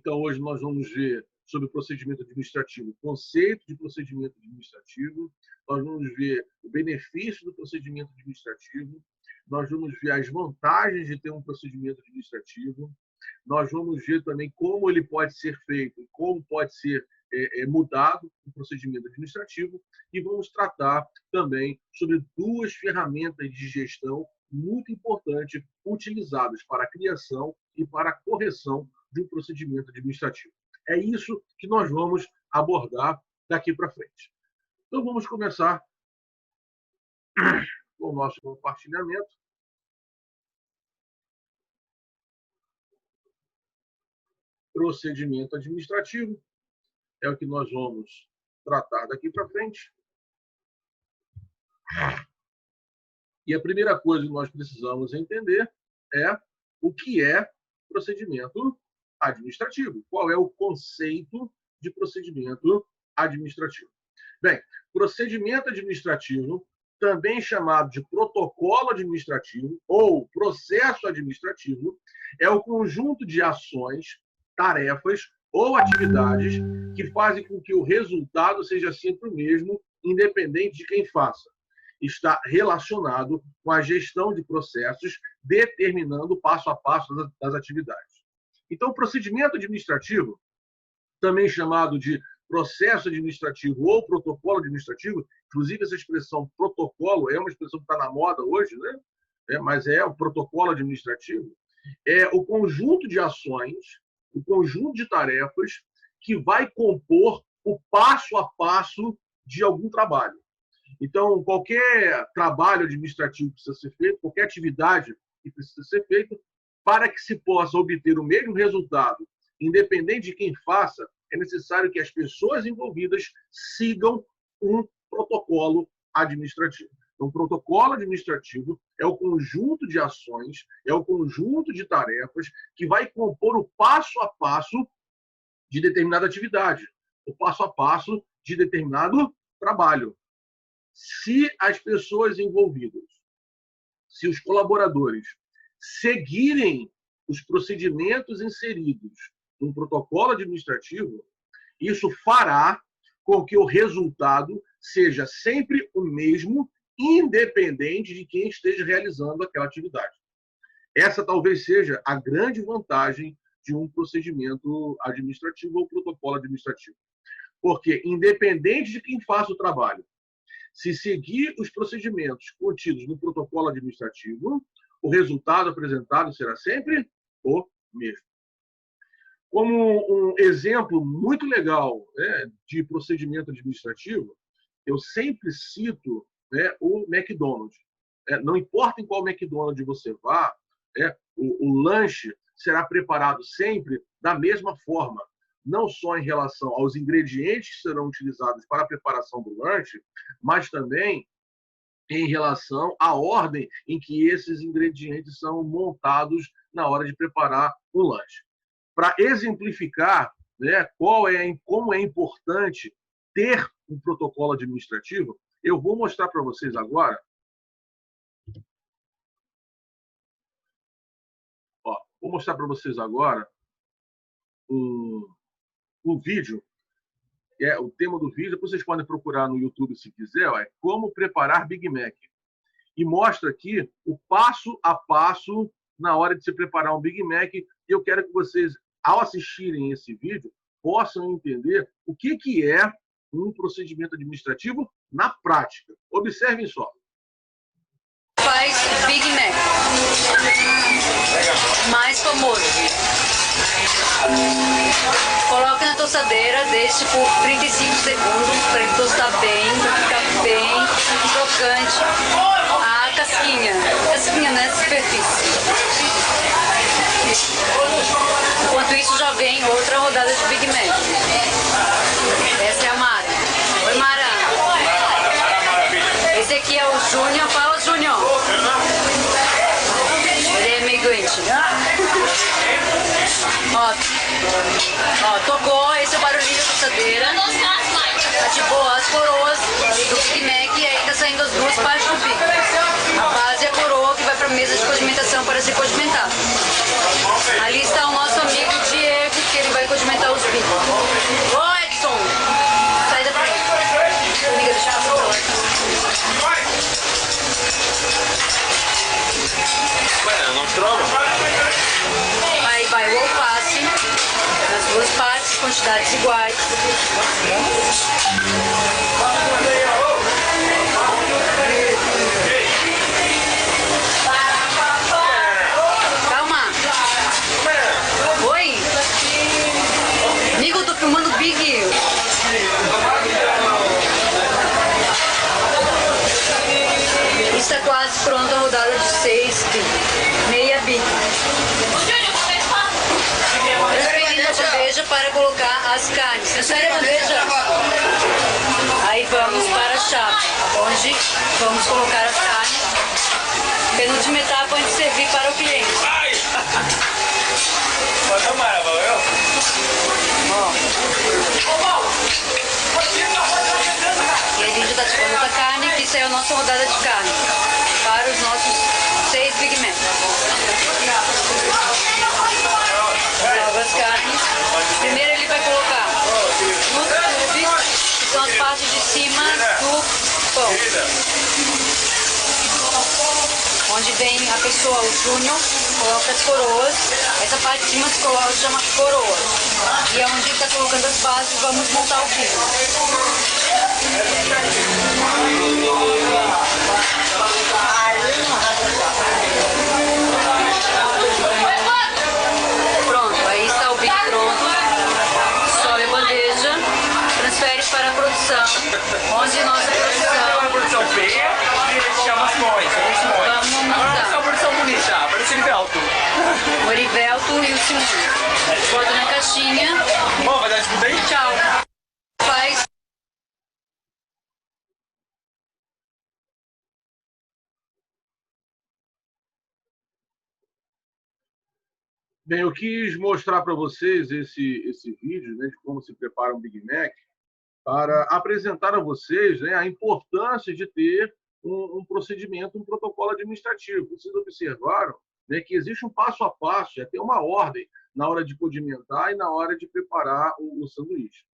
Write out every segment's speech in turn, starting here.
Então, hoje nós vamos ver sobre o procedimento administrativo, conceito de procedimento administrativo, nós vamos ver o benefício do procedimento administrativo, nós vamos ver as vantagens de ter um procedimento administrativo, nós vamos ver também como ele pode ser feito, como pode ser mudado o procedimento administrativo, e vamos tratar também sobre duas ferramentas de gestão muito importantes utilizadas para a criação e para a correção de um procedimento administrativo. É isso que nós vamos abordar daqui para frente. Então, vamos começar com o nosso compartilhamento. Procedimento administrativo é o que nós vamos tratar daqui para frente. E a primeira coisa que nós precisamos entender é o que é procedimento administrativo. Qual é o conceito de procedimento administrativo? Bem, procedimento administrativo, também chamado de protocolo administrativo ou processo administrativo, é o conjunto de ações, tarefas ou atividades que fazem com que o resultado seja sempre o mesmo, independente de quem faça. Está relacionado com a gestão de processos, determinando o passo a passo das atividades. Então, o procedimento administrativo, também chamado de processo administrativo ou protocolo administrativo, inclusive essa expressão protocolo é uma expressão que está na moda hoje, né? Mas é o protocolo administrativo, é o conjunto de ações, o conjunto de tarefas que vai compor o passo a passo de algum trabalho. Então, qualquer trabalho administrativo que precisa ser feito, qualquer atividade que precisa ser feita, para que se possa obter o mesmo resultado, independente de quem faça, é necessário que as pessoas envolvidas sigam um protocolo administrativo. Então, o protocolo administrativo é o conjunto de ações, é o conjunto de tarefas que vai compor o passo a passo de determinada atividade, o passo a passo de determinado trabalho. Se as pessoas envolvidas, se os colaboradores seguirem os procedimentos inseridos no protocolo administrativo, isso fará com que o resultado seja sempre o mesmo, independente de quem esteja realizando aquela atividade. Essa talvez seja a grande vantagem de um procedimento administrativo ou protocolo administrativo. Porque, independente de quem faça o trabalho, se seguir os procedimentos contidos no protocolo administrativo, o resultado apresentado será sempre o mesmo. Como um exemplo muito legal, né, de procedimento administrativo, eu sempre cito, né, o McDonald's. Não importa em qual McDonald's você vá, o lanche será preparado sempre da mesma forma, não só em relação aos ingredientes que serão utilizados para a preparação do lanche, mas também em relação à ordem em que esses ingredientes são montados na hora de preparar o lanche. Para exemplificar, né, como é importante ter um protocolo administrativo, eu vou mostrar para vocês agora. Vou mostrar para vocês agora um vídeo. O tema do vídeo, vocês podem procurar no YouTube se quiser, é como preparar Big Mac. E mostra aqui o passo a passo na hora de se preparar um Big Mac. E eu quero que vocês, ao assistirem esse vídeo, possam entender o que é um procedimento administrativo na prática. Observem só. Faz Big Mac. Mais famoso. Coloque na tostadeira, deixe por 35 segundos para ele tostar bem, para ficar bem crocante. A casquinha, né, superfície. Enquanto isso já vem outra rodada de Big Mac. Essa é a Mara. Oi, Mara. Esse aqui é o Júnior. Fala, Júnior. Ele é meio doente. Ó, tocou, esse é o barulhinho da tostadeira. Ativou as coroas do Big Mac e aí tá saindo as duas partes do Big. A base e a coroa que vai para a mesa de codimentação para ser condimentado. Ali está o nosso amigo Diego, que ele vai condimentar quantidades iguais. Calma. Oi? Nico, eu tô filmando o Big. Está quase pronta a rodada de 6 bi, meia bi. Transferindo a bandeja para colocar as carnes. Transfere a bandeja. Aí vamos para a chapa, onde vamos colocar as carnes. Penúltima etapa antes de servir para o cliente. E a gente está tirando a carne, que isso é a nossa rodada de carne para os nossos 6 Big Mac. Joga as carnes. Primeiro ele vai colocar nos tubos, que são as partes de cima do pão. Onde vem a pessoa, o júnior, coloca as coroas. Essa parte de cima se chama coroa. E é onde ele está colocando as bases, vamos montar o piso. Pronto, aí está o bico pronto. Sobe a bandeja, transfere para a produção, onde nossa produção feia e chama as mães. Vamos montar. Essa é uma produção bonita, parece o Erivelto. O Erivelto e o Simone. Bota na caixinha. Bom, vai dar disputa aí? Tchau. Faz. Bem, eu quis mostrar para vocês esse vídeo, né, de como se prepara um Big Mac, para apresentar a vocês, né, a importância de ter um procedimento, um protocolo administrativo. Vocês observaram, né, que existe um passo a passo, até uma ordem na hora de condimentar e na hora de preparar o sanduíche.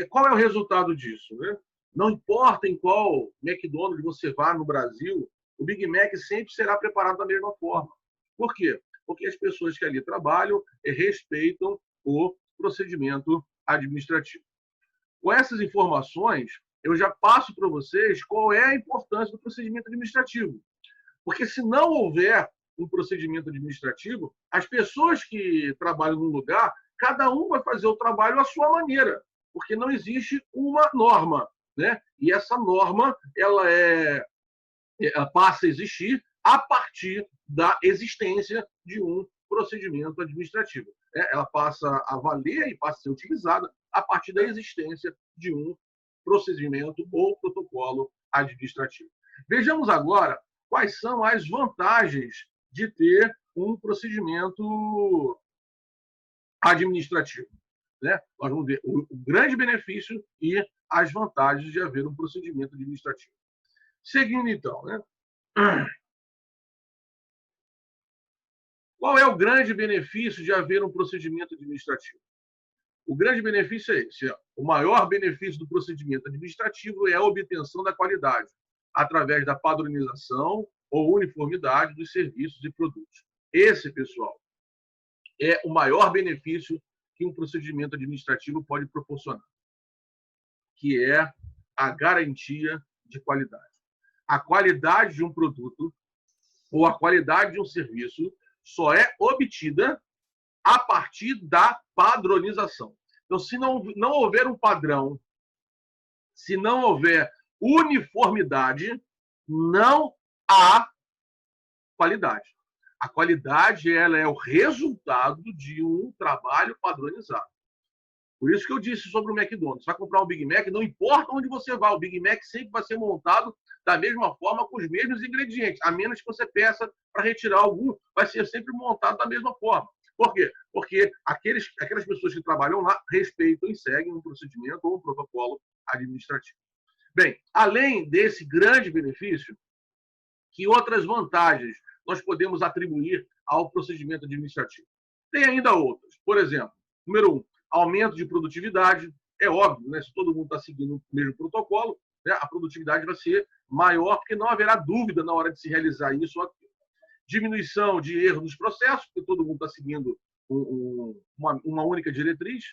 Qual é o resultado disso, né? Não importa em qual McDonald's você vá no Brasil, o Big Mac sempre será preparado da mesma forma. Por quê? Porque as pessoas que ali trabalham respeitam o procedimento administrativo. Com essas informações, eu já passo para vocês qual é a importância do procedimento administrativo. Porque se não houver um procedimento administrativo, as pessoas que trabalham num lugar, cada um vai fazer o trabalho à sua maneira, porque não existe uma norma, né? E essa norma ela passa a existir a partir da existência de um procedimento administrativo. Ela passa a valer e passa a ser utilizada a partir da existência de um procedimento ou protocolo administrativo. Vejamos agora quais são as vantagens de ter um procedimento administrativo. Né? Nós vamos ver o grande benefício e as vantagens de haver um procedimento administrativo. Seguindo, então, né? Qual é o grande benefício de haver um procedimento administrativo? O grande benefício é esse. O maior benefício do procedimento administrativo é a obtenção da qualidade, através da padronização ou uniformidade dos serviços e produtos. Esse, pessoal, é o maior benefício que um procedimento administrativo pode proporcionar, que é a garantia de qualidade. A qualidade de um produto ou a qualidade de um serviço só é obtida a partir da padronização. Então, se não houver um padrão, se não houver uniformidade, não há qualidade. A qualidade ela é o resultado de um trabalho padronizado. Por isso que eu disse sobre o McDonald's. Você vai comprar um Big Mac, não importa onde você vá, o Big Mac sempre vai ser montado da mesma forma, com os mesmos ingredientes, a menos que você peça para retirar algum, vai ser sempre montado da mesma forma. Por quê? Porque aquelas pessoas que trabalham lá respeitam e seguem um procedimento ou um protocolo administrativo. Bem, além desse grande benefício, que outras vantagens nós podemos atribuir ao procedimento administrativo? Tem ainda outras. Por exemplo, número 1, aumento de produtividade. É óbvio, né? Se todo mundo está seguindo o mesmo protocolo, né, a produtividade vai ser maior, porque não haverá dúvida na hora de se realizar isso ou aquilo. Diminuição de erro nos processos, porque todo mundo está seguindo uma única diretriz.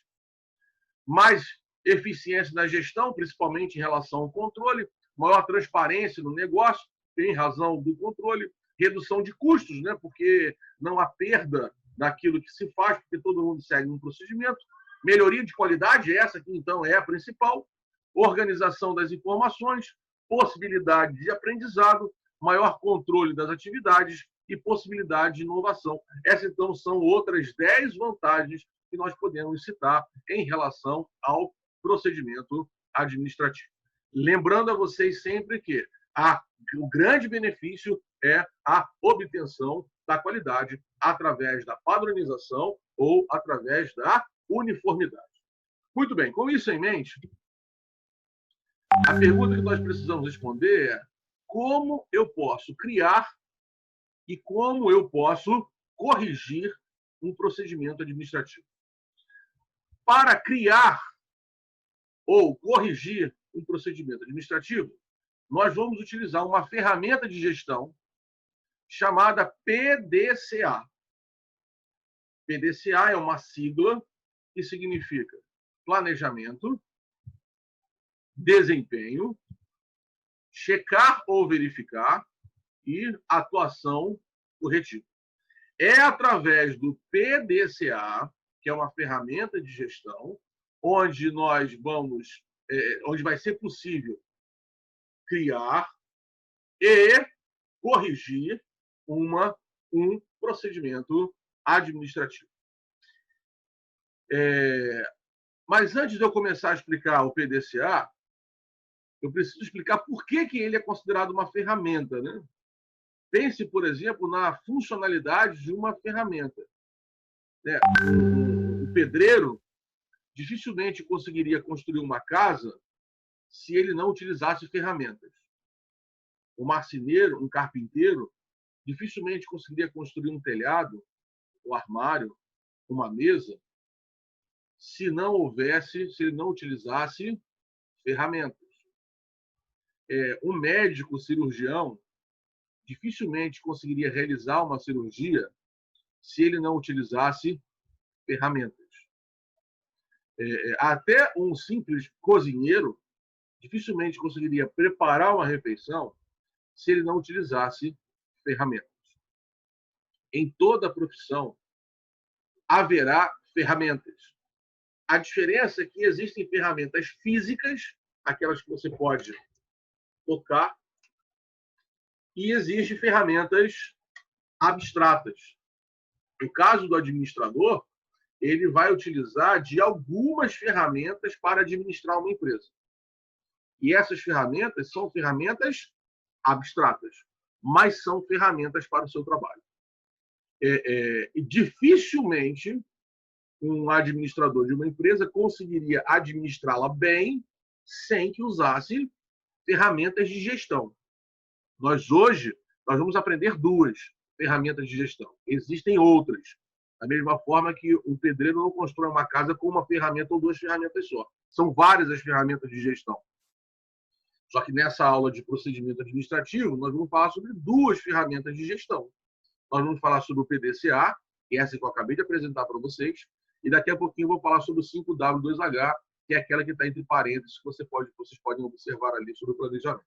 mais eficiência na gestão, principalmente em relação ao controle, maior transparência no negócio, em razão do controle, redução de custos, né? Porque não há perda daquilo que se faz, porque todo mundo segue um procedimento, melhoria de qualidade, essa aqui então é a principal, organização das informações, possibilidade de aprendizado, maior controle das atividades e possibilidade de inovação. Essas, então, são outras 10 vantagens que nós podemos citar em relação ao procedimento administrativo. Lembrando a vocês sempre que o grande benefício é a obtenção da qualidade através da padronização ou através da uniformidade. Muito bem, com isso em mente, a pergunta que nós precisamos responder é: como eu posso criar e como eu posso corrigir um procedimento administrativo? Para criar ou corrigir um procedimento administrativo, nós vamos utilizar uma ferramenta de gestão chamada PDCA. PDCA é uma sigla que significa planejamento, desempenho, checar ou verificar e atuação corretiva. É através do PDCA, que é uma ferramenta de gestão, onde onde vai ser possível criar e corrigir um procedimento administrativo. Mas antes de eu começar a explicar o PDCA, eu preciso explicar por que ele é considerado uma ferramenta, né? Pense, por exemplo, na funcionalidade de uma ferramenta. O pedreiro dificilmente conseguiria construir uma casa se ele não utilizasse ferramentas. O marceneiro, um carpinteiro, dificilmente conseguiria construir um telhado, um armário, uma mesa, se ele não utilizasse ferramentas. Um médico cirurgião dificilmente conseguiria realizar uma cirurgia se ele não utilizasse ferramentas. Até um simples cozinheiro dificilmente conseguiria preparar uma refeição se ele não utilizasse ferramentas. Em toda profissão haverá ferramentas. A diferença é que existem ferramentas físicas, aquelas que você pode tocar, e existem ferramentas abstratas. No caso do administrador, ele vai utilizar de algumas ferramentas para administrar uma empresa. E essas ferramentas são ferramentas abstratas, mas são ferramentas para o seu trabalho. E dificilmente um administrador de uma empresa conseguiria administrá-la bem sem que usasse ferramentas de gestão. Hoje, nós vamos aprender 2 ferramentas de gestão. Existem outras. Da mesma forma que o pedreiro não constrói uma casa com uma ferramenta ou 2 ferramentas só. São várias as ferramentas de gestão. Só que nessa aula de procedimento administrativo, nós vamos falar sobre 2 ferramentas de gestão. Nós vamos falar sobre o PDCA, que é essa que eu acabei de apresentar para vocês, e daqui a pouquinho eu vou falar sobre o 5W2H, que é aquela que está entre parênteses, que vocês podem observar ali sobre o planejamento.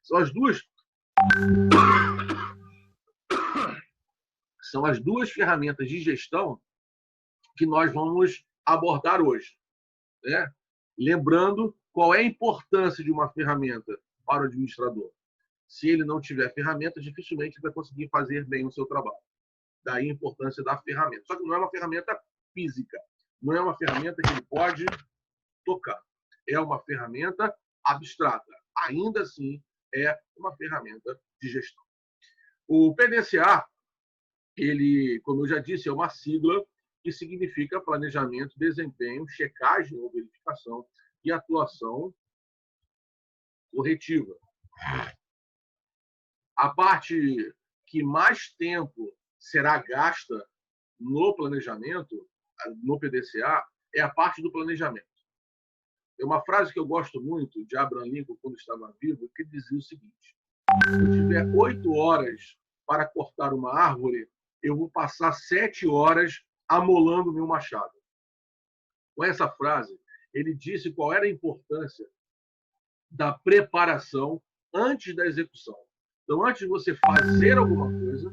São as duas ferramentas de gestão que nós vamos abordar hoje, né? Lembrando qual é a importância de uma ferramenta para o administrador. Se ele não tiver ferramenta, dificilmente ele vai conseguir fazer bem o seu trabalho. Daí a importância da ferramenta. Só que não é uma ferramenta física, não é uma ferramenta que ele pode tocar. É uma ferramenta abstrata. Ainda assim, é uma ferramenta de gestão. O PDCA, como eu já disse, é uma sigla que significa planejamento, desempenho, checagem ou verificação e atuação corretiva. A parte que mais tempo será gasta no planejamento, no PDCA, é a parte do planejamento. É uma frase que eu gosto muito de Abraham Lincoln, quando estava vivo, que dizia o seguinte: se eu tiver 8 horas para cortar uma árvore, eu vou passar 7 horas amolando meu machado. Com essa frase, ele disse qual era a importância da preparação antes da execução. Então, antes de você fazer alguma coisa,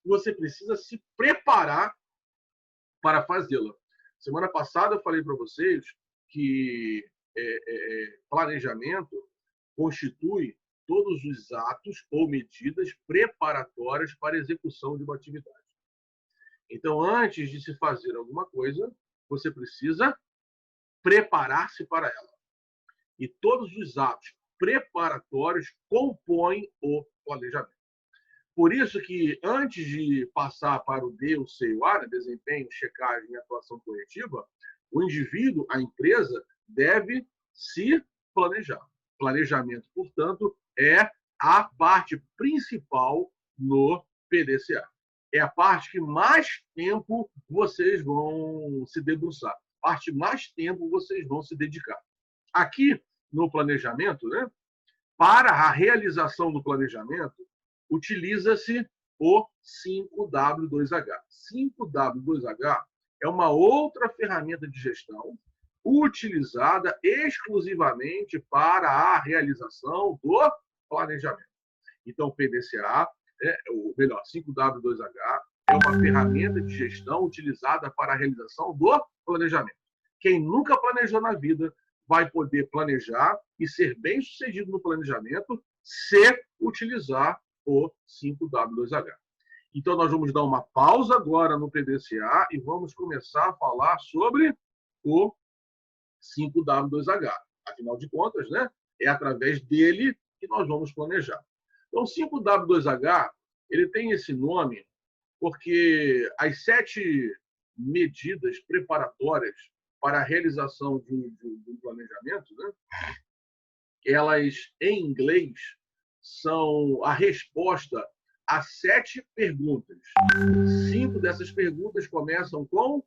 você precisa se preparar para fazê-la. Semana passada eu falei para vocês que planejamento constitui todos os atos ou medidas preparatórias para a execução de uma atividade. Então, antes de se fazer alguma coisa, você precisa preparar-se para ela. E todos os atos preparatórios compõem o planejamento. Por isso que, antes de passar para o D, o C e o A, desempenho, checagem e atuação corretiva, o indivíduo, a empresa, deve se planejar. Planejamento, portanto, é a parte principal no PDCA. É a parte que mais tempo vocês vão se debruçar, a parte mais tempo vocês vão se dedicar. Aqui, no planejamento, né, para a realização do planejamento, utiliza-se o 5W2H. 5W2H é uma outra ferramenta de gestão utilizada exclusivamente para a realização do planejamento. Então, o PDCA, ou melhor, 5W2H, é uma ferramenta de gestão utilizada para a realização do planejamento. Quem nunca planejou na vida vai poder planejar e ser bem-sucedido no planejamento se utilizar o 5W2H. Então, nós vamos dar uma pausa agora no PDCA e vamos começar a falar sobre o 5W2H. Afinal de contas, né, é através dele que nós vamos planejar. Então, o 5W2H, ele tem esse nome porque as 7 medidas preparatórias para a realização de um planejamento, né, elas, em inglês, são a resposta a 7 perguntas. 5 dessas perguntas começam com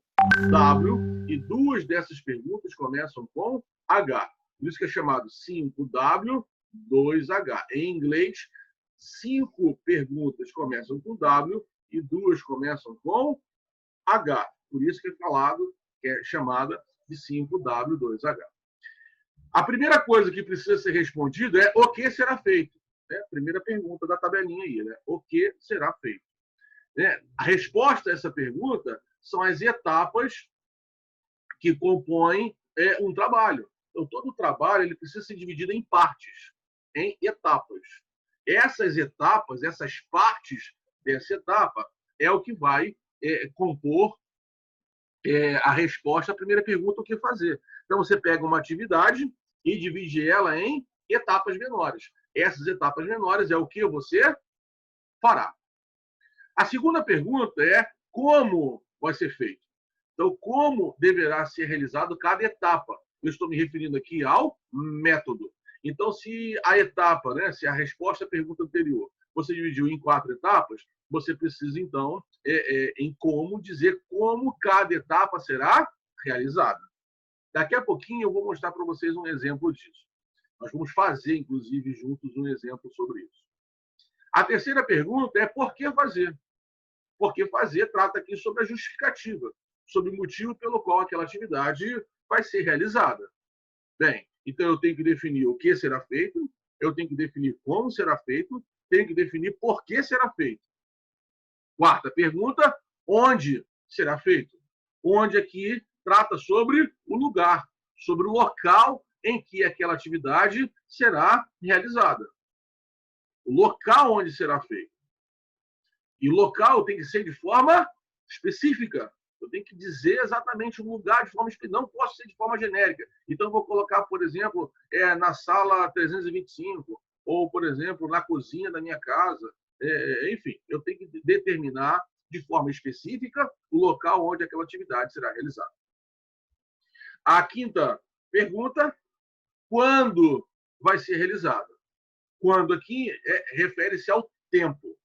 W e 2 dessas perguntas começam com H. Por isso que é chamado 5W2H. Em inglês, 5 perguntas começam com W e 2 começam com H. Por isso que é falado, que é chamada de 5W2H. A primeira coisa que precisa ser respondida é o que será feito. Primeira pergunta da tabelinha aí, né? O que será feito? A resposta a essa pergunta são as etapas que compõem um trabalho. Então, todo trabalho ele precisa ser dividido em partes, em etapas. Essas etapas, essas partes dessa etapa, é o que vai compor a resposta à primeira pergunta, o que fazer. Então, você pega uma atividade e divide ela em etapas menores. Essas etapas menores é o que você fará. A segunda pergunta é como vai ser feito. Então, como deverá ser realizado cada etapa? Eu estou me referindo aqui ao método. Então, se a etapa, né, se a resposta à pergunta anterior você dividiu em 4 etapas, você precisa, então, em como dizer como cada etapa será realizada. Daqui a pouquinho eu vou mostrar para vocês um exemplo disso. Nós vamos fazer, inclusive, juntos um exemplo sobre isso. A terceira pergunta é por que fazer? Por que fazer trata aqui sobre a justificativa, sobre o motivo pelo qual aquela atividade vai ser realizada. Bem, então eu tenho que definir o que será feito, eu tenho que definir como será feito, tenho que definir por que será feito. Quarta pergunta, onde será feito? Onde aqui trata sobre o lugar, sobre o local em que aquela atividade será realizada. O local onde será feito. E o local tem que ser de forma específica. Eu tenho que dizer exatamente o lugar de forma específica. Não posso ser de forma genérica. Então, eu vou colocar, por exemplo, na sala 325, ou, por exemplo, na cozinha da minha casa. Enfim, eu tenho que determinar de forma específica o local onde aquela atividade será realizada. A quinta pergunta, quando vai ser realizada? Quando aqui refere-se ao tempo.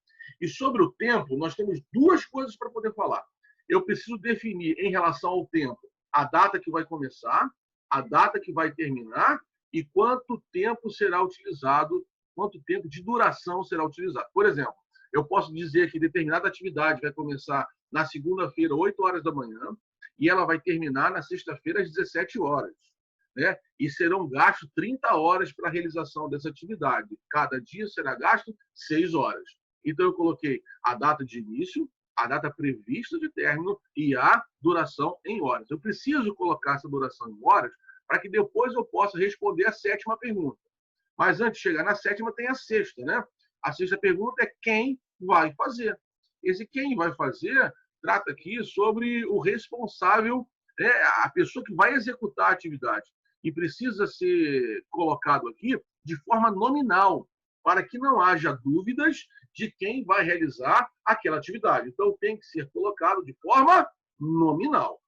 E sobre o tempo, nós temos 2 coisas para poder falar. Eu preciso definir em relação ao tempo a data que vai começar, a data que vai terminar e quanto tempo será utilizado, quanto tempo de duração será utilizado. Por exemplo, eu posso dizer que determinada atividade vai começar na segunda-feira, 8 horas da manhã, e ela vai terminar na sexta-feira às 17 horas. Né? E serão gastos 30 horas para a realização dessa atividade. Cada dia será gasto 6 horas. Então, eu coloquei a data de início, a data prevista de término e a duração em horas. Eu preciso colocar essa duração em horas para que depois eu possa responder a 7ª pergunta. Mas antes de chegar na 7ª, tem a 6ª, né? A 6ª pergunta é quem vai fazer. Esse quem vai fazer trata aqui sobre o responsável, a pessoa que vai executar a atividade. E precisa ser colocado aqui de forma nominal, para que não haja dúvidas de quem vai realizar aquela atividade. Então, tem que ser colocado de forma nominal.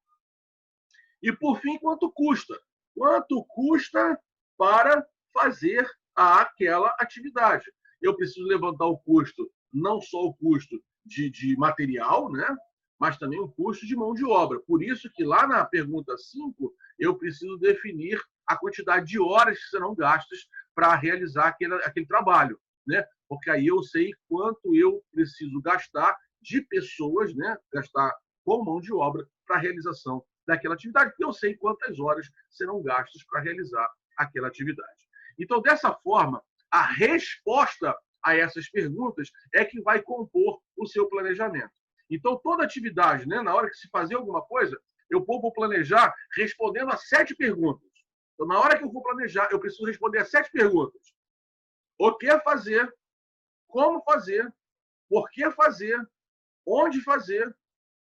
E, por fim, quanto custa? Quanto custa para fazer aquela atividade? Eu preciso levantar o custo, não só o custo de material, né? Mas também o custo de mão de obra. Por isso que lá na pergunta 5, eu preciso definir a quantidade de horas que serão gastas para realizar aquele trabalho, né? Porque aí eu sei quanto eu preciso gastar de pessoas, né? Gastar com mão de obra para a realização daquela atividade, porque eu sei quantas horas serão gastas para realizar aquela atividade. Então, dessa forma, a resposta a essas perguntas é que vai compor o seu planejamento. Então, toda atividade, né, na hora que se fazer alguma coisa, eu vou planejar respondendo a 7 perguntas. Então, na hora que eu vou planejar, eu preciso responder a 7 perguntas. O que fazer? Como fazer? Por que fazer? Onde fazer?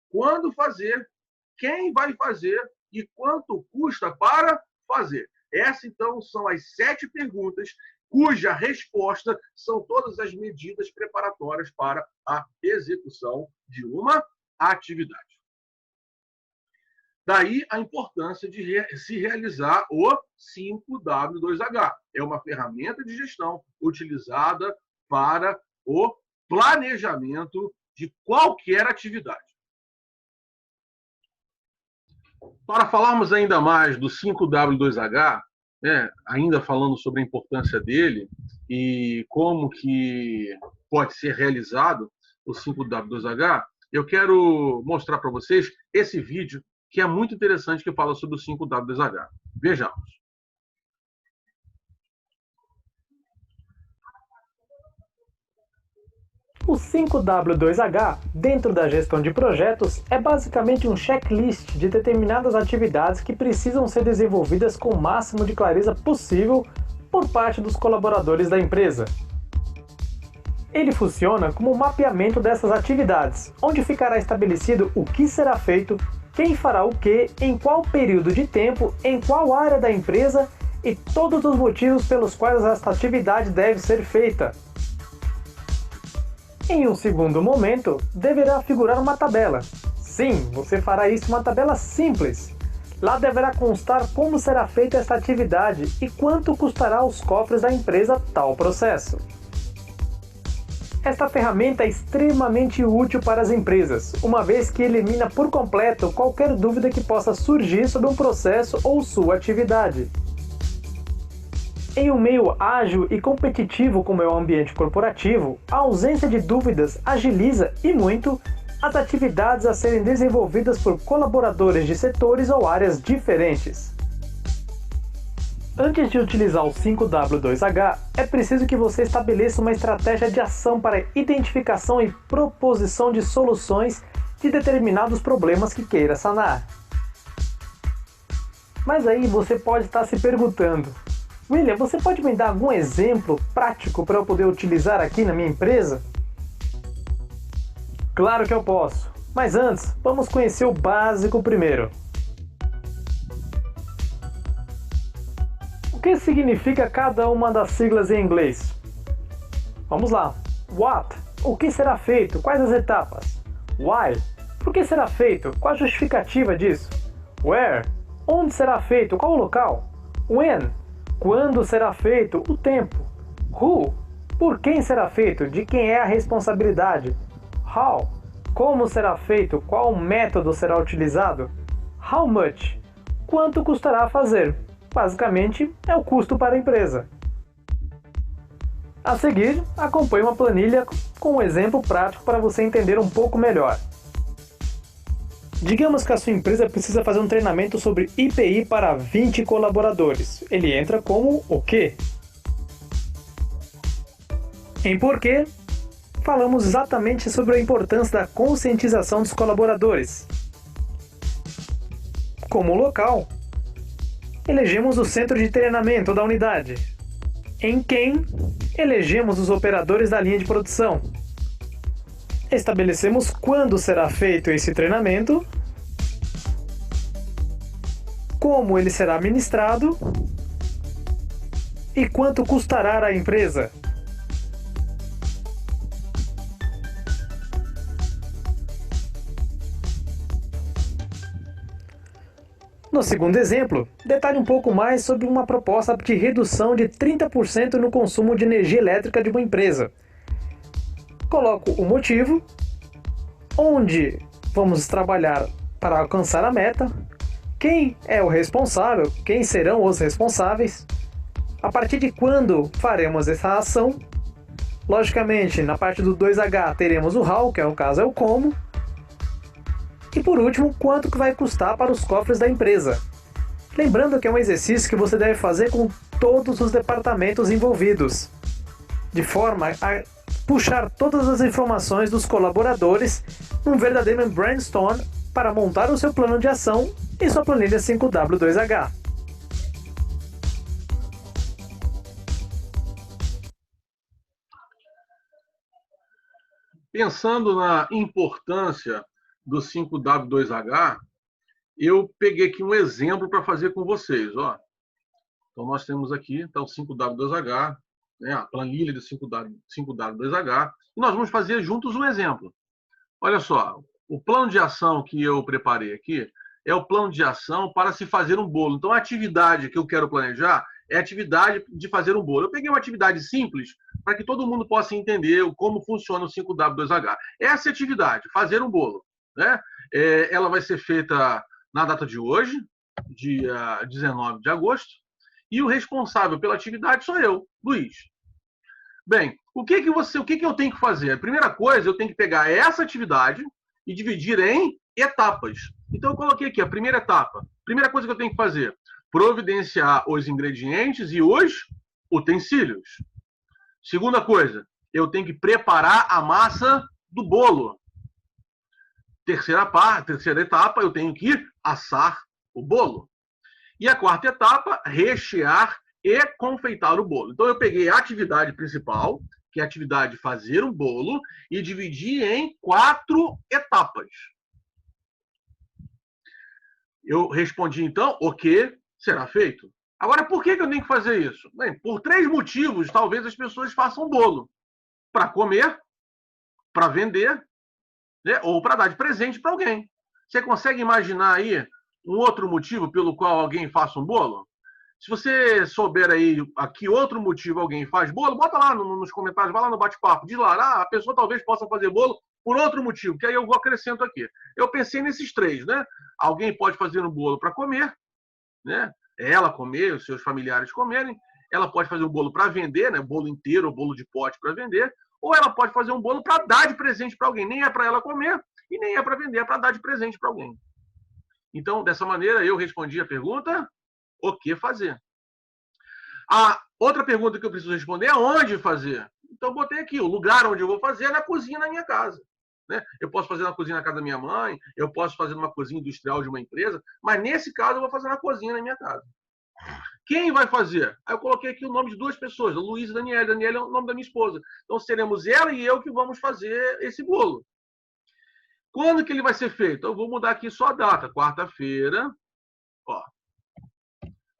Quando fazer? Quem vai fazer? E quanto custa para fazer? Essas, então, são as 7 perguntas cuja resposta são todas as medidas preparatórias para a execução de uma atividade. Daí a importância de se realizar o 5W2H. É uma ferramenta de gestão utilizada para o planejamento de qualquer atividade. Para falarmos ainda mais do 5W2H, ainda falando sobre a importância dele e como que pode ser realizado o 5W2H, eu quero mostrar para vocês esse vídeo que é muito interessante, que fala sobre o 5W2H. Vejamos. O 5W2H, dentro da gestão de projetos, é basicamente um checklist de determinadas atividades que precisam ser desenvolvidas com o máximo de clareza possível por parte dos colaboradores da empresa. Ele funciona como um mapeamento dessas atividades, onde ficará estabelecido o que será feito, quem fará o que, em qual período de tempo, em qual área da empresa e todos os motivos pelos quais esta atividade deve ser feita. Em um segundo momento, deverá figurar uma tabela. Sim, você fará isso em uma tabela simples. Lá deverá constar como será feita esta atividade e quanto custará aos cofres da empresa tal processo. Esta ferramenta é extremamente útil para as empresas, uma vez que elimina por completo qualquer dúvida que possa surgir sobre um processo ou sua atividade. Em um meio ágil e competitivo como é o ambiente corporativo, a ausência de dúvidas agiliza e muito as atividades a serem desenvolvidas por colaboradores de setores ou áreas diferentes. Antes de utilizar o 5W2H, é preciso que você estabeleça uma estratégia de ação para identificação e proposição de soluções de determinados problemas que queira sanar. Mas aí você pode estar se perguntando: William, você pode me dar algum exemplo prático para eu poder utilizar aqui na minha empresa? Claro que eu posso, mas antes, vamos conhecer o básico primeiro. O que significa cada uma das siglas em inglês? Vamos lá. What? O que será feito? Quais as etapas? Why? Por que será feito? Qual a justificativa disso? Where? Onde será feito? Qual o local? When? Quando será feito? O tempo. Who? Por quem será feito? De quem é a responsabilidade? How? Como será feito? Qual método será utilizado? How much? Quanto custará a fazer? Basicamente, é o custo para a empresa. A seguir, acompanhe uma planilha com um exemplo prático para você entender um pouco melhor. Digamos que a sua empresa precisa fazer um treinamento sobre IPI para 20 colaboradores. Ele entra como o quê? Em porquê, falamos exatamente sobre a importância da conscientização dos colaboradores. Como local, elegemos o centro de treinamento da unidade. Em quem, elegemos os operadores da linha de produção. Estabelecemos quando será feito esse treinamento, como ele será ministrado e quanto custará à empresa. No segundo exemplo, detalhe um pouco mais sobre uma proposta de redução de 30% no consumo de energia elétrica de uma empresa. Coloco o motivo, onde vamos trabalhar para alcançar a meta, quem é o responsável, quem serão os responsáveis, a partir de quando faremos essa ação. Logicamente, na parte do 2H teremos o how, que no caso é o como. E por último, quanto que vai custar para os cofres da empresa. Lembrando que é um exercício que você deve fazer com todos os departamentos envolvidos, de forma a puxar todas as informações dos colaboradores num verdadeiro brainstorm para montar o seu plano de ação e sua planilha 5W2H. Pensando na importância do 5W2H, eu peguei aqui um exemplo para fazer com vocês. Ó. Então, nós temos aqui então, o 5W2H, né, a planilha de 5W2H, e nós vamos fazer juntos um exemplo. Olha só, o plano de ação que eu preparei aqui é o plano de ação para se fazer um bolo. Então, a atividade que eu quero planejar é a atividade de fazer um bolo. Eu peguei uma atividade simples para que todo mundo possa entender como funciona o 5W2H. Essa é a atividade, fazer um bolo. Né? Ela vai ser feita na data de hoje, dia 19 de agosto, e o responsável pela atividade sou eu, Luiz. Bem, o que eu tenho que fazer? A primeira coisa, eu tenho que pegar essa atividade e dividir em etapas. Então, eu coloquei aqui a primeira etapa. Primeira coisa que eu tenho que fazer, providenciar os ingredientes e os utensílios. Segunda coisa, eu tenho que preparar a massa do bolo. Terceira etapa, eu tenho que assar o bolo. E a quarta etapa, rechear e confeitar o bolo. Então, eu peguei a atividade principal, que é a atividade de fazer um bolo, e dividi em 4 etapas. Eu respondi, então, o que será feito. Agora, por que eu tenho que fazer isso? Bem, por 3 motivos, talvez as pessoas façam bolo. Para comer, para vender, né, ou para dar de presente para alguém. Você consegue imaginar aí um outro motivo pelo qual alguém faça um bolo? Se você souber aí a que outro motivo alguém faz bolo, bota lá nos comentários, vai lá no bate-papo, diz lá, a pessoa talvez possa fazer bolo por outro motivo, que aí eu vou acrescento aqui. Eu pensei nesses 3, né? Alguém pode fazer um bolo para comer, né? Ela comer, os seus familiares comerem. Ela pode fazer um bolo para vender, né? Bolo inteiro ou bolo de pote para vender. Ou ela pode fazer um bolo para dar de presente para alguém. Nem é para ela comer e nem é para vender, é para dar de presente para alguém. Então, dessa maneira, eu respondi a pergunta, o que fazer? A outra pergunta que eu preciso responder é onde fazer. Então, eu botei aqui, o lugar onde eu vou fazer é na cozinha na minha casa. Né? Eu posso fazer na cozinha na casa da minha mãe, eu posso fazer numa cozinha industrial de uma empresa, mas nesse caso eu vou fazer na cozinha na minha casa. Quem vai fazer? Aí eu coloquei aqui o nome de 2 pessoas, Luiz e Daniela. Daniela é o nome da minha esposa. Então seremos ela e eu que vamos fazer esse bolo. Quando que ele vai ser feito? Eu vou mudar aqui só a data. Quarta-feira,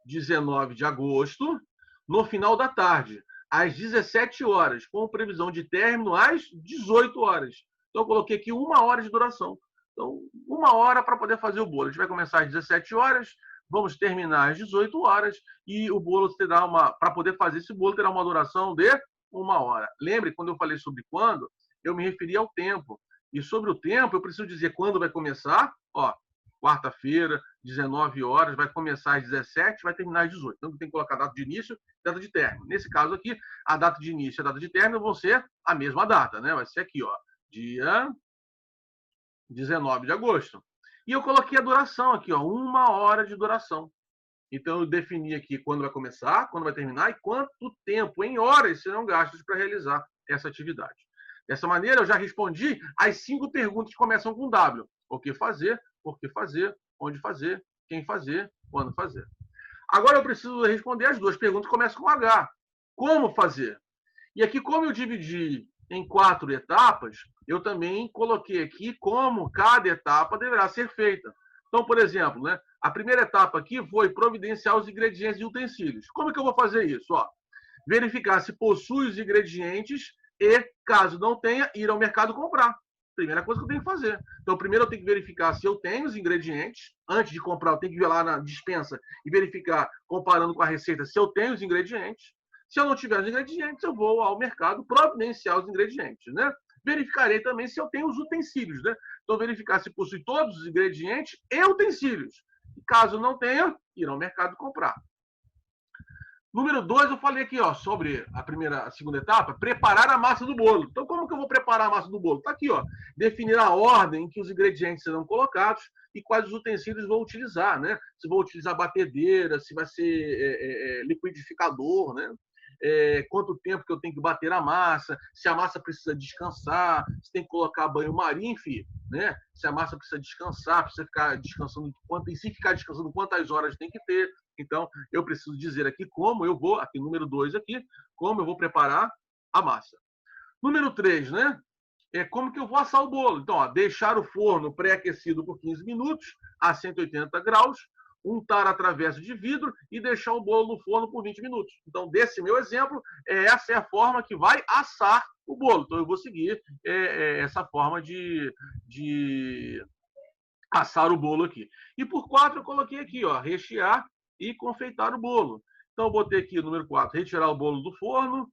19 de agosto, no final da tarde, às 17 horas, com previsão de término às 18 horas. Então eu coloquei aqui 1 hora de duração. Então, 1 hora para poder fazer o bolo. A gente vai começar às 17 horas, vamos terminar às 18 horas e o bolo terá para poder fazer esse bolo, terá uma duração de 1 hora. Lembre, quando eu falei sobre quando, eu me referi ao tempo. E sobre o tempo, eu preciso dizer quando vai começar. Quarta-feira, 19 horas, vai começar às 17, vai terminar às 18. Então, tem que colocar a data de início e data de término. Nesse caso aqui, a data de início e a data de término vão ser a mesma data, né? Vai ser aqui, dia 19 de agosto. E eu coloquei a duração aqui, ó, 1 hora de duração. Então, eu defini aqui quando vai começar, quando vai terminar e quanto tempo, em horas, serão gastos para realizar essa atividade. Dessa maneira, eu já respondi as 5 perguntas que começam com W. O que fazer, por que fazer, onde fazer, quem fazer, quando fazer. Agora eu preciso responder as 2 perguntas que começam com H. Como fazer? E aqui, como eu dividi em 4 etapas, eu também coloquei aqui como cada etapa deverá ser feita. Então, por exemplo, né, a primeira etapa aqui foi providenciar os ingredientes e utensílios. Como é que eu vou fazer isso? Ó, verificar se possui os ingredientes e, caso não tenha, ir ao mercado comprar. Primeira coisa que eu tenho que fazer. Então, primeiro eu tenho que verificar se eu tenho os ingredientes. Antes de comprar, eu tenho que ir lá na despensa e verificar, comparando com a receita, se eu tenho os ingredientes. Se eu não tiver os ingredientes, eu vou ao mercado providenciar os ingredientes, né? Verificarei também se eu tenho os utensílios, né? Então, verificar se possui todos os ingredientes e utensílios. E, caso não tenha, ir ao mercado comprar. Número 2, eu falei aqui, ó, sobre a segunda etapa, preparar a massa do bolo. Então, como que eu vou preparar a massa do bolo? Está aqui, ó, definir a ordem em que os ingredientes serão colocados e quais os utensílios vou utilizar, né? Se vou utilizar batedeira, se vai ser liquidificador, né? Quanto tempo que eu tenho que bater a massa, se a massa precisa descansar, se tem que colocar banho-maria, enfim, né? Se a massa precisa descansar, precisa ficar descansando e se ficar descansando, quantas horas tem que ter. Então, eu preciso dizer aqui como eu vou, aqui número 2 aqui, como eu vou preparar a massa. Número 3, né? Como que eu vou assar o bolo. Então, ó, deixar o forno pré-aquecido por 15 minutos a 180 graus, untar a travessa de vidro e deixar o bolo no forno por 20 minutos. Então, desse meu exemplo, essa é a forma que vai assar o bolo. Então, eu vou seguir essa forma de assar o bolo aqui. E por 4, eu coloquei aqui, ó, rechear e confeitar o bolo. Então, eu botei aqui, número 4, retirar o bolo do forno.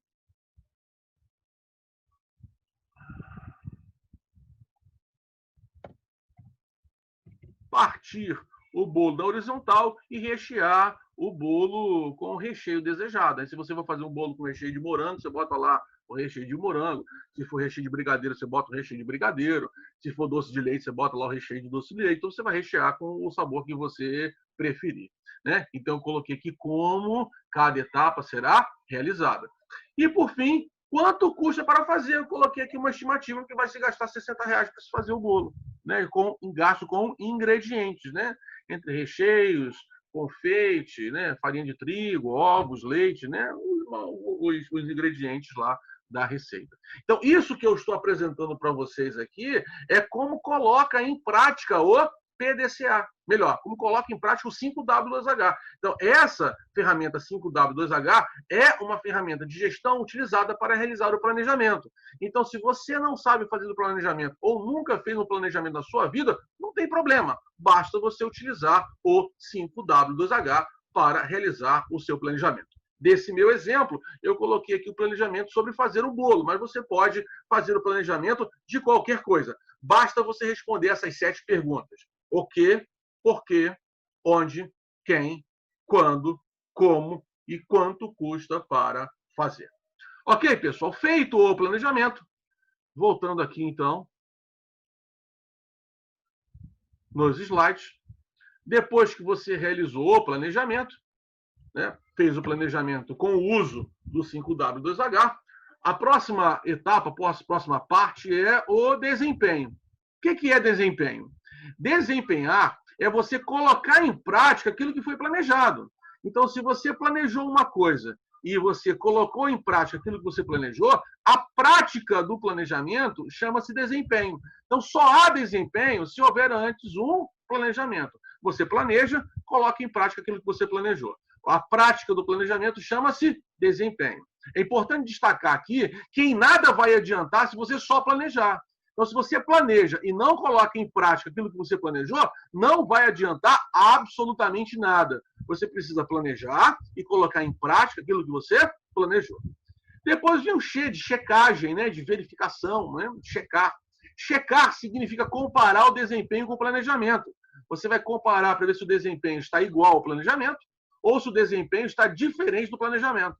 Partir o bolo da horizontal e rechear o bolo com o recheio desejado. Aí, se você for fazer um bolo com recheio de morango, você bota lá o recheio de morango. Se for recheio de brigadeiro, você bota o recheio de brigadeiro. Se for doce de leite, você bota lá o recheio de doce de leite. Então, você vai rechear com o sabor que você preferir, né? Então, eu coloquei aqui como cada etapa será realizada. E, por fim, quanto custa para fazer? Eu coloquei aqui uma estimativa que vai se gastar R$60 para se fazer o bolo, né? Gasto com ingredientes, né? Entre recheios, confeite, né? Farinha de trigo, ovos, leite, né? Os ingredientes lá da receita. Então, isso que eu estou apresentando para vocês aqui é como coloca em prática o PDCA. Melhor, como coloca em prática o 5W2H. Então, essa ferramenta 5W2H é uma ferramenta de gestão utilizada para realizar o planejamento. Então, se você não sabe fazer o planejamento ou nunca fez um planejamento na sua vida, não tem problema. Basta você utilizar o 5W2H para realizar o seu planejamento. Desse meu exemplo, eu coloquei aqui o planejamento sobre fazer um bolo, mas você pode fazer o planejamento de qualquer coisa. Basta você responder essas 7 perguntas. O que, por quê, onde, quem, quando, como e quanto custa para fazer. Ok, pessoal? Feito o planejamento, voltando aqui, então, nos slides. Depois que você realizou o planejamento, né, fez o planejamento com o uso do 5W2H, a próxima etapa, a próxima parte é o desempenho. O que é desempenho? Desempenhar é você colocar em prática aquilo que foi planejado. Então, se você planejou uma coisa e você colocou em prática aquilo que você planejou, a prática do planejamento chama-se desempenho. Então, só há desempenho se houver antes um planejamento. Você planeja, coloca em prática aquilo que você planejou. A prática do planejamento chama-se desempenho. É importante destacar aqui que em nada vai adiantar se você só planejar. Então, se você planeja e não coloca em prática aquilo que você planejou, não vai adiantar absolutamente nada. Você precisa planejar e colocar em prática aquilo que você planejou. Depois vem o de checagem, né, de verificação, né, checar. Checar significa comparar o desempenho com o planejamento. Você vai comparar para ver se o desempenho está igual ao planejamento ou se o desempenho está diferente do planejamento.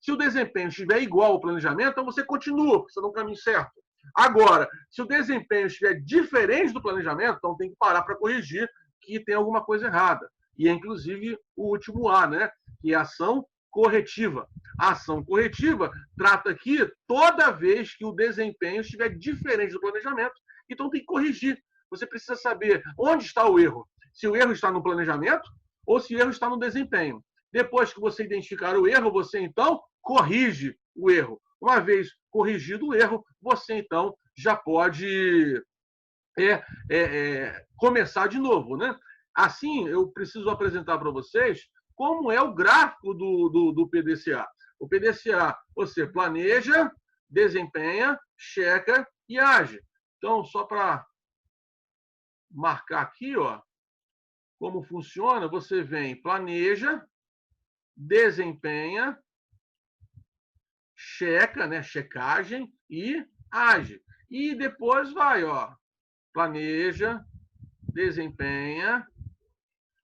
Se o desempenho estiver igual ao planejamento, então você continua, porque você está no caminho certo. Agora, se o desempenho estiver diferente do planejamento, então tem que parar para corrigir que tem alguma coisa errada. E é inclusive o último A, né? Que é a ação corretiva. A ação corretiva trata aqui toda vez que o desempenho estiver diferente do planejamento, então tem que corrigir. Você precisa saber onde está o erro. Se o erro está no planejamento ou se o erro está no desempenho. Depois que você identificar o erro, você então corrige o erro. Uma vez corrigido o erro, você então já pode começar de novo, né? Assim, eu preciso apresentar para vocês como é o gráfico do PDCA. O PDCA, você planeja, desempenha, checa e age. Então, só para marcar aqui, ó, como funciona, você vem, planeja, desempenha, checa, né, checagem e age. E depois vai, ó, planeja, desempenha,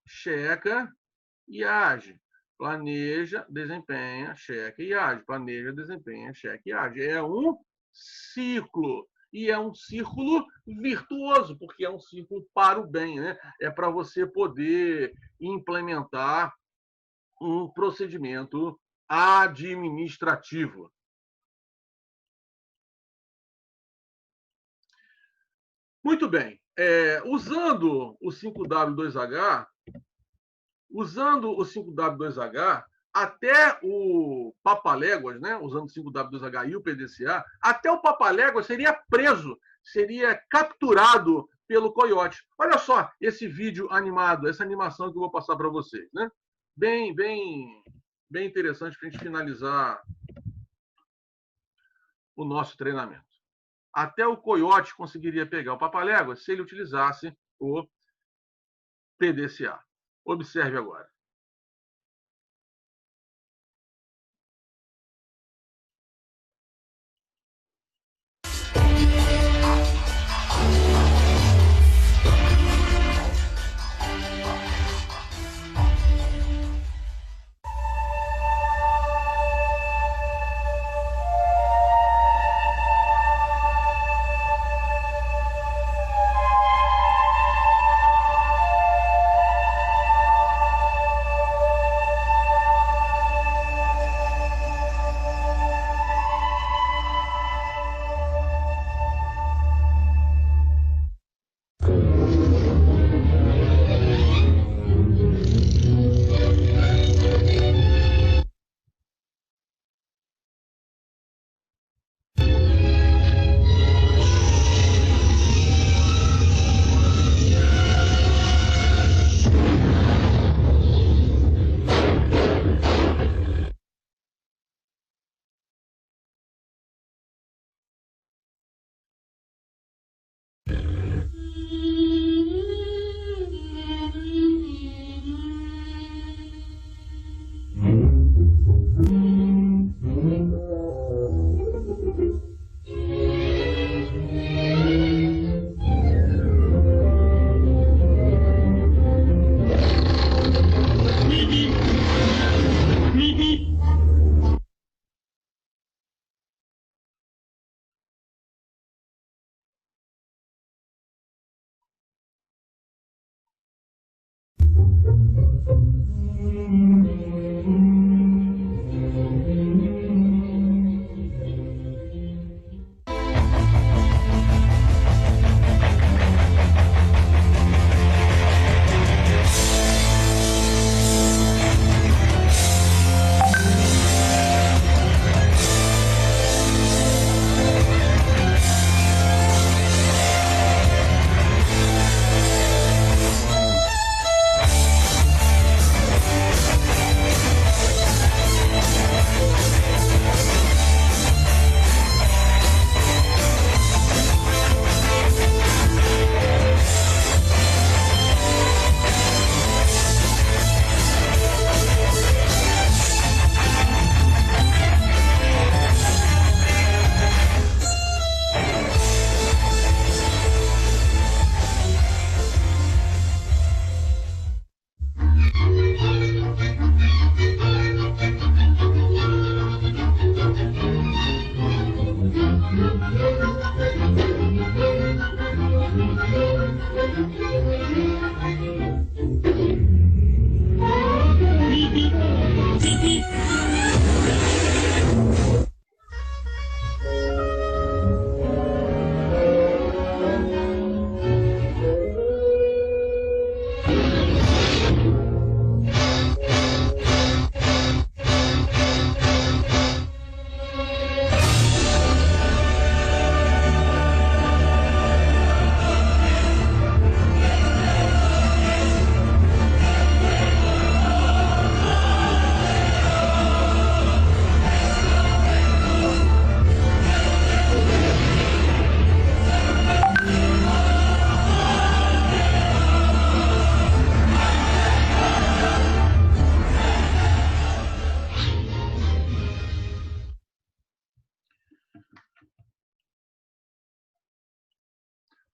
checa e age. Planeja, desempenha, checa e age. Planeja, desempenha, checa e age. É um ciclo. E é um círculo virtuoso, porque é um círculo para o bem, né? É para você poder implementar um procedimento administrativo. Muito bem. Usando o 5W2H, até o Papaléguas, né? Usando o 5W2H e o PDCA, até o Papaléguas seria preso, seria capturado pelo coiote. Olha só esse vídeo animado, essa animação que eu vou passar para vocês, né? Bem interessante para a gente finalizar o nosso treinamento. Até o coiote conseguiria pegar o Papaléguas se ele utilizasse o PDCA. Observe agora.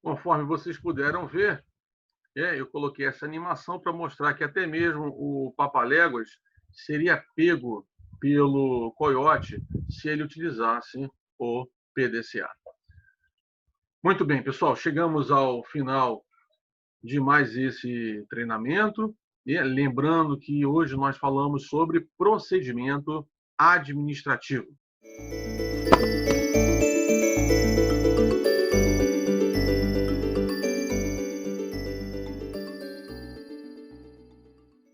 Conforme vocês puderam ver, eu coloquei essa animação para mostrar que até mesmo o Papaléguas seria pego pelo coiote se ele utilizasse o PDCA. Muito bem, pessoal, chegamos ao final de mais esse treinamento. E lembrando que hoje nós falamos sobre procedimento administrativo.